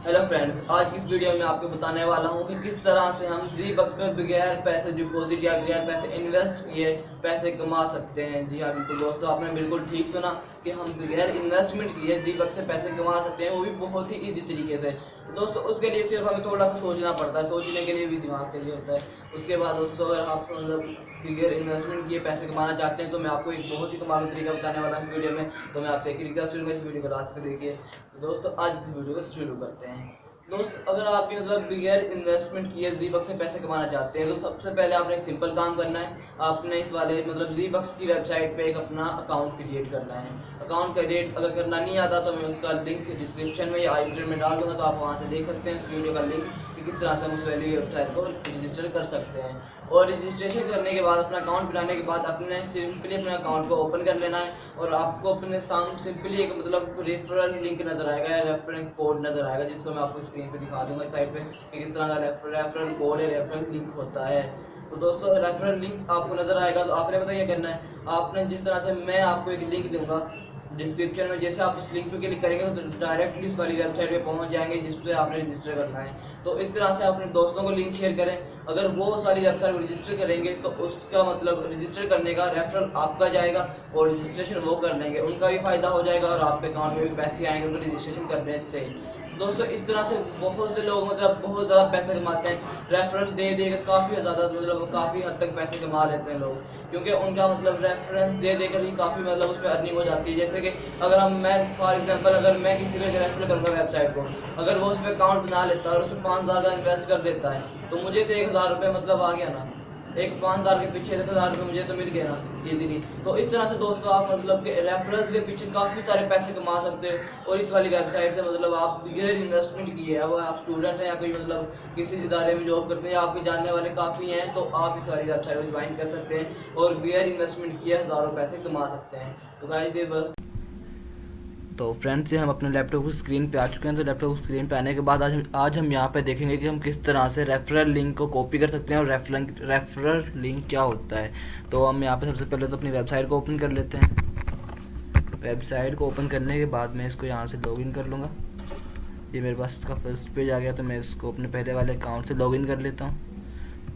Hello friends, आज की इस वीडियो में आपको बताने वाला हूं कि किस तरह से हम जी बक्स में बगैर पैसे डिपॉजिट या बगैर पैसे इन्वेस्ट किए पैसे कमा सकते हैं। जी हाँ बिल्कुल दोस्तों, आपने बिल्कुल ठीक सुना कि हम बगैर इन्वेस्टमेंट किए जी बक्स से पैसे कमा सकते हैं, वो भी बहुत ही ईजी तरीके से। तो दोस्तों उसके लिए सिर्फ हमें थोड़ा सा सोचना पड़ता है, सोचने के लिए भी दिमाग चाहिए होता है। उसके बाद दोस्तों अगर आप बगैर इन्वेस्टमेंट किए पैसे कमाना चाहते हैं तो मैं आपको एक बहुत ही कमाल तरीका बताने वाला हूँ इस वीडियो में। तो मैं आपसे एक रिक्वेस्ट करूँगा, इस वीडियो को लास्ट तक देखिए। तो दोस्तों आज इस वीडियो को शुरू करते हैं। दोस्त अगर आप बगैर इन्वेस्टमेंट किए जी बक्स से पैसे कमाना चाहते हैं तो सबसे पहले आपने एक सिंपल काम करना है। आपने इस वाले जी बक्स की वेबसाइट पे एक अपना अकाउंट क्रिएट करना है। अकाउंट क्रिएट अगर करना नहीं आता तो मैं उसका लिंक डिस्क्रिप्शन में या आई बटन में डाल दूंगा, तो आप वहाँ से देख सकते हैं इस वीडियो का लिंक कि किस तरह से हम उस वाली वेबसाइट को रजिस्टर कर सकते हैं। और रजिस्ट्रेशन करने के बाद अपना अकाउंट बनाने के बाद अपने सिंपली अपने अकाउंट को ओपन कर लेना है और आपको अपने सामने सिंपली एक रेफरल लिंक नजर आएगा या रेफरल कोड नजर आएगा, जिसको मैं आपको स्क्रीन पे दिखा दूंगा इस साइड पे कि किस तरह का रेफरल कोड या रेफरल लिंक होता है। तो दोस्तों रेफरल लिंक आपको नजर आएगा तो आपने पता क्या करना है। आपने जिस तरह से मैं आपको एक लिंक दूंगा डिस्क्रिप्शन में, जैसे आप उस लिंक पे क्लिक करेंगे तो डायरेक्टली इस वाली वेबसाइट पे पहुंच जाएंगे जिस पे आपने रजिस्टर करना है। तो इस तरह से अपने दोस्तों को लिंक शेयर करें। अगर वो सारी वेबसाइट रजिस्टर करेंगे तो उसका रजिस्टर करने का रेफरल आपका जाएगा और रजिस्ट्रेशन वो कर लेंगे, उनका भी फायदा हो जाएगा और आपके अकाउंट में भी पैसे आएंगे उनको रजिस्ट्रेशन करने से। दोस्तों इस तरह से बहुत से लोग बहुत ज़्यादा पैसे कमाते हैं, रेफरल दे देकर काफ़ी ज़्यादा काफ़ी हद तक पैसे कमा लेते हैं लोग, क्योंकि उनका रेफरेंस दे देकर ही काफ़ी उस पर अर्निंग हो जाती है। जैसे कि अगर मैं फॉर एग्जांपल अगर मैं किसी को रेफर करूँगा वेबसाइट को, अगर वो उस पर अकाउंट बना लेता है और उसमें 5,000 का इन्वेस्ट कर देता है तो मुझे तो 1,000 रुपये आ गया ना। एक 5,000 के पीछे 1,000 रुपये मुझे तो मिल गया ना इजीली। तो इस तरह से दोस्तों आप कि रेफरेंस के पीछे काफ़ी सारे पैसे कमा सकते हो। और इस वाली वेबसाइट से आप बगैर इन्वेस्टमेंट किए है, वो आप स्टूडेंट हैं या कोई किसी इदारे में जॉब करते हैं या आपके जानने वाले काफ़ी हैं, तो आप इस वाली वेबसाइट को ज्वाइन कर सकते हैं और बगैर इन्वेस्टमेंट किए हज़ारों पैसे कमा सकते हैं। तो गाइस ये बस तो फ्रेंड्स हम अपने लैपटॉप की स्क्रीन पे आ चुके हैं। तो लैपटॉप की स्क्रीन पे आने के बाद आज हम यहाँ पे देखेंगे कि हम किस तरह से रेफरल लिंक को कॉपी कर सकते हैं और रेफरल लिंक क्या होता है। तो हम यहाँ पे सबसे पहले तो अपनी वेबसाइट को ओपन कर लेते हैं। वेबसाइट को ओपन करने के बाद मैं इसको यहाँ से लॉगिन कर लूँगा। ये मेरे पास इसका फर्स्ट पेज आ गया, तो मैं इसको अपने पहले वाले अकाउंट से लॉगिन कर लेता हूँ।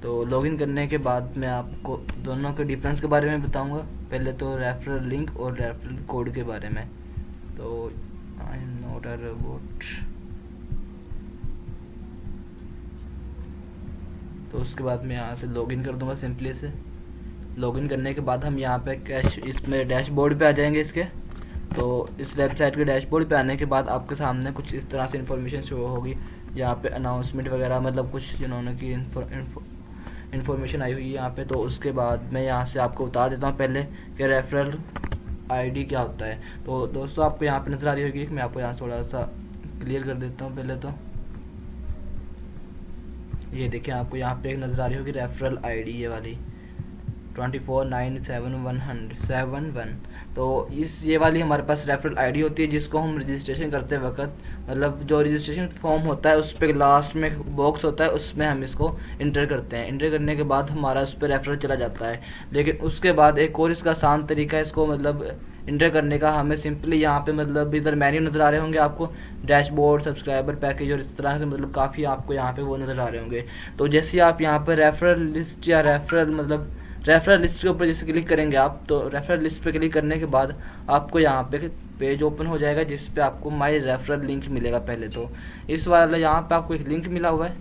तो लॉगिन करने के बाद मैं आपको दोनों के डिफरेंस के बारे में बताऊँगा। पहले तो रेफरल लिंक और रेफरल कोड के बारे में। तो I am not a robot. तो उसके बाद मैं यहाँ से लॉगिन कर दूंगा सिंपली से। लॉगिन करने के बाद हम यहाँ पे कैश इसमें डैशबोर्ड पे आ जाएंगे इसके। तो इस वेबसाइट के डैशबोर्ड पे आने के बाद आपके सामने कुछ इस तरह से इन्फॉर्मेशन शो होगी। यहाँ पे अनाउंसमेंट वगैरह कुछ जिन्होंने की इन्फॉर्मेशन आई हुई है यहाँ पे। तो उसके बाद मैं यहाँ से आपको बता देता हूँ पहले कि रेफरल आईडी क्या होता है। तो दोस्तों आपको यहाँ पे नज़र आ रही होगी, मैं आपको यहाँ थोड़ा सा क्लियर कर देता हूँ। पहले तो ये देखिए आपको यहाँ पे एक नज़र आ रही होगी रेफरल आईडी, ये वाली 24971771। तो ये वाली हमारे पास रेफरल आईडी होती है, जिसको हम रजिस्ट्रेशन करते वक्त जो रजिस्ट्रेशन फॉर्म होता है उस पर लास्ट में बॉक्स होता है, उसमें हम इसको इंटर करते हैं। इंटर करने के बाद हमारा उस पर रेफरल चला जाता है। लेकिन उसके बाद एक और इसका आसान तरीका है इसको इंटर करने का। हमें सिंपली यहाँ पे इधर मेन्यू नज़र आ रहे होंगे आपको, डैशबोर्ड, सब्सक्राइबर पैकेज और इस तरह से काफ़ी आपको यहाँ पे वो नज़र आ रहे होंगे। तो जैसे आप यहाँ पर रेफरल लिस्ट या रेफरल लिस्ट के ऊपर जैसे क्लिक करेंगे आप, तो रेफरल लिस्ट पे क्लिक करने के बाद आपको यहाँ पे पेज ओपन हो जाएगा जिस पे आपको माई रेफरल लिंक मिलेगा। पहले तो इस वाले यहाँ पे आपको एक लिंक मिला हुआ है,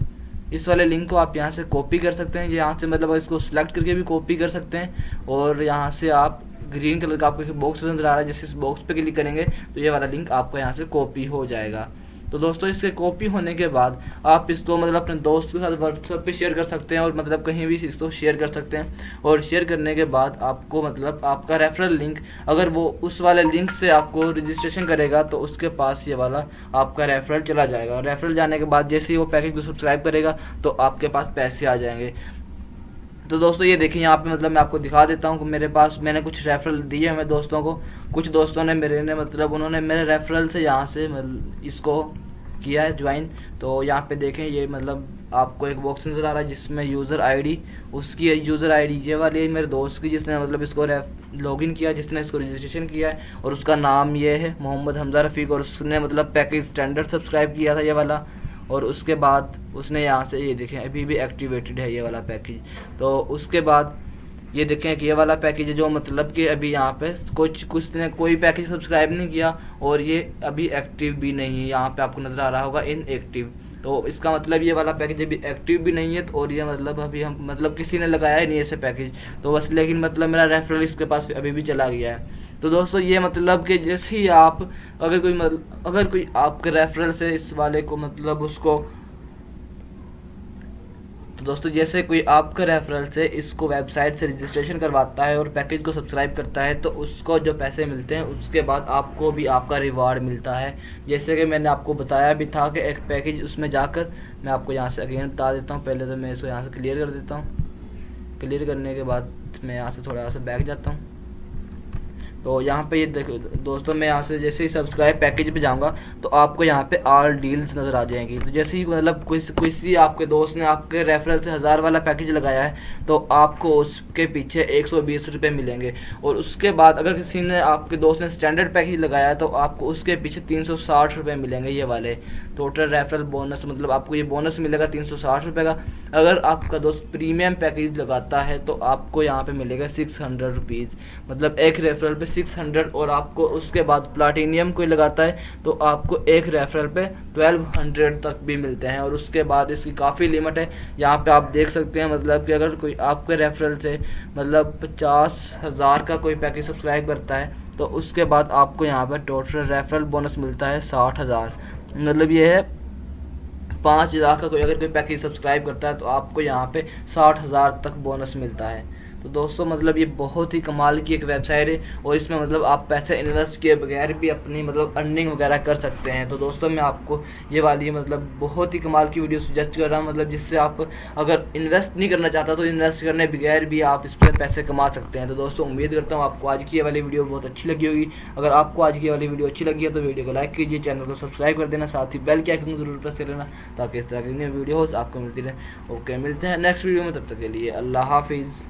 इस वाले लिंक को आप यहाँ से कॉपी कर सकते हैं। यहाँ से इसको सिलेक्ट करके भी कॉपी कर सकते हैं। और यहाँ से आप ग्रीन कलर का आपको एक बॉक्स नजर आ रहा है, जैसे इस बॉक्स पे क्लिक करेंगे तो ये वाला लिंक आपका यहाँ से कॉपी हो जाएगा। तो दोस्तों इसके कॉपी होने के बाद आप इसको अपने दोस्त के साथ व्हाट्सएप पे शेयर कर सकते हैं और कहीं भी इसको शेयर कर सकते हैं। और शेयर करने के बाद आपको आपका रेफरल लिंक, अगर वो उस वाले लिंक से आपको रजिस्ट्रेशन करेगा तो उसके पास ये वाला आपका रेफरल चला जाएगा। रेफरल जाने के बाद जैसे ही वो पैकेज को सब्सक्राइब करेगा तो आपके पास पैसे आ जाएंगे। तो दोस्तों ये देखिए यहाँ पे मैं आपको दिखा देता हूँ कि मैंने कुछ रेफरल दिए हैं दोस्तों को। कुछ दोस्तों ने उन्होंने मेरे रेफरल से यहाँ से इसको किया है ज्वाइन। तो यहाँ पे देखें ये आपको एक बॉक्स नज़र आ रहा है जिसमें यूज़र आईडी, उसकी यूज़र आईडी ये वाली है मेरे दोस्त की, जिसने इसको लॉगिन किया, जिसने इसको रजिस्ट्रेशन किया है। और उसका नाम ये है मोहम्मद हमजा रफ़ीक, और उसने पैकेज स्टैंडर्ड सब्सक्राइब किया था ये वाला। और उसके बाद उसने यहाँ से ये देखें अभी भी एक्टिवेटेड है ये वाला पैकेज। तो उसके बाद ये देखें कि ये वाला पैकेज है जो मतलब कि अभी यहाँ पे कुछ ने कोई पैकेज सब्सक्राइब नहीं किया और ये अभी एक्टिव भी नहीं है, यहाँ पे आपको नज़र आ रहा होगा इनएक्टिव। तो इसका मतलब ये वाला पैकेज अभी एक्टिव भी नहीं है। तो और ये मतलब अभी हम मतलब किसी ने लगाया ही नहीं ऐसे पैकेज, तो बस लेकिन मतलब मेरा रेफरल इसके पास अभी भी चला गया है। तो दोस्तों ये मतलब कि जैसे ही आप अगर कोई आपके रेफरल से इस वाले को मतलब उसको, तो दोस्तों जैसे कोई आपका रेफरल से इसको वेबसाइट से रजिस्ट्रेशन करवाता है और पैकेज को सब्सक्राइब करता है तो उसको जो पैसे मिलते हैं उसके बाद आपको भी आपका रिवार्ड मिलता है। जैसे कि मैंने आपको बताया भी था कि एक पैकेज उसमें जाकर, मैं आपको यहाँ से अगेन बता देता हूँ। पहले तो मैं इसको यहाँ से क्लियर कर देता हूँ। क्लियर करने के बाद मैं यहाँ से थोड़ा सा बैक जाता हूँ। तो यहाँ पे ये देखो दोस्तों, मैं यहाँ से जैसे ही सब्सक्राइब पैकेज पे जाऊँगा तो आपको यहाँ पे ऑल डील्स नज़र आ जाएंगी। तो जैसे ही मतलब किसी आपके दोस्त ने आपके रेफरल से 1000 वाला पैकेज लगाया है तो आपको उसके पीछे 120 रुपये मिलेंगे। और उसके बाद अगर किसी ने आपके दोस्त ने स्टैंडर्ड पैकेज लगाया है तो आपको उसके पीछे 360 रुपये मिलेंगे। ये वाले टोटल रेफरल बोनस, मतलब आपको ये बोनस मिलेगा 360 रुपये का। अगर आपका दोस्त प्रीमियम पैकेज लगाता है तो आपको यहाँ पे मिलेगा 600 रुपीज़, मतलब एक रेफरल पे 600। और आपको उसके बाद प्लाटिनियम कोई लगाता है तो आपको एक रेफरल पे 1200 तक भी मिलते हैं। और उसके बाद इसकी काफ़ी लिमिट है, यहाँ पे आप देख सकते हैं। मतलब कि अगर कोई आपके रेफरल से मतलब 50,000 का कोई पैकेज सब्सक्राइब करता है तो उसके बाद आपको यहाँ पर टोटल रेफरल बोनस मिलता है 60,000। मतलब ये है 5,000 का कोई अगर कोई पैकेज सब्सक्राइब करता है तो आपको यहाँ पे 60,000 तक बोनस मिलता है। तो दोस्तों मतलब ये बहुत ही कमाल की एक वेबसाइट है और इसमें मतलब आप पैसे इन्वेस्ट किए बगैर भी अपनी मतलब अर्निंग वगैरह कर सकते हैं। तो दोस्तों मैं आपको ये वाली मतलब बहुत ही कमाल की वीडियो सजेस्ट कर रहा हूँ, मतलब जिससे आप अगर इन्वेस्ट नहीं करना चाहता तो इन्वेस्ट करने बगैर भी आप इस पर पैसे कमा सकते हैं। तो दोस्तों उम्मीद करता हूँ आपको आज की ये वाली वीडियो बहुत अच्छी लगी होगी। अगर आपको आज की ये वाली वीडियो अच्छी लगी है तो वीडियो को लाइक कीजिए, चैनल को सब्सक्राइब कर देना, साथ ही बेल के आइकन को जरूर प्रेस कर लेना ताकि इस तरह की न्यू वीडियोस आपको मिलती रहे। ओके, मिलते हैं नेक्स्ट वीडियो में, तब तक के लिए अल्लाह हाफिज़।